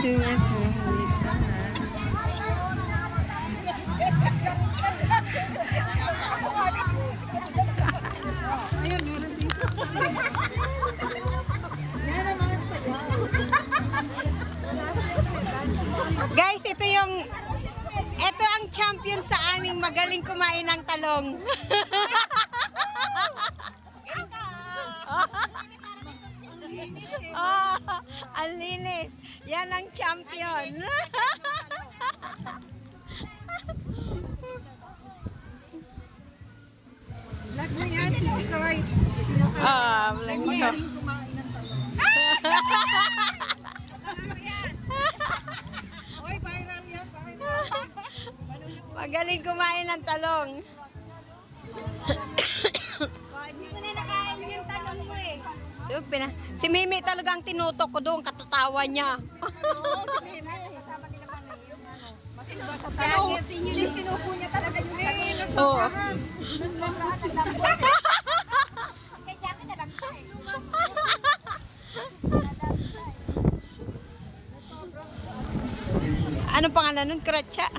Guys, ito ang champion sa aming magaling kumain ng talong. Oh, ang linis. Yan ang champion. Vlog mo yan, sisikaway. Vlog mo. Oy, viral yan, viral. Magaling kumain ng talong. Hindi ko na nakain yung talong mo eh. So, si Mimi talagang tinutok ko doon, katatawa niya. Oo, si Meme. Kasama nila man eh, yung ano. Sinuko niya talaga yung talong. Oo. Sobrahan ng lambot. Kaya Jackie na lang siya eh. Anong pangalan nun? Kratsa?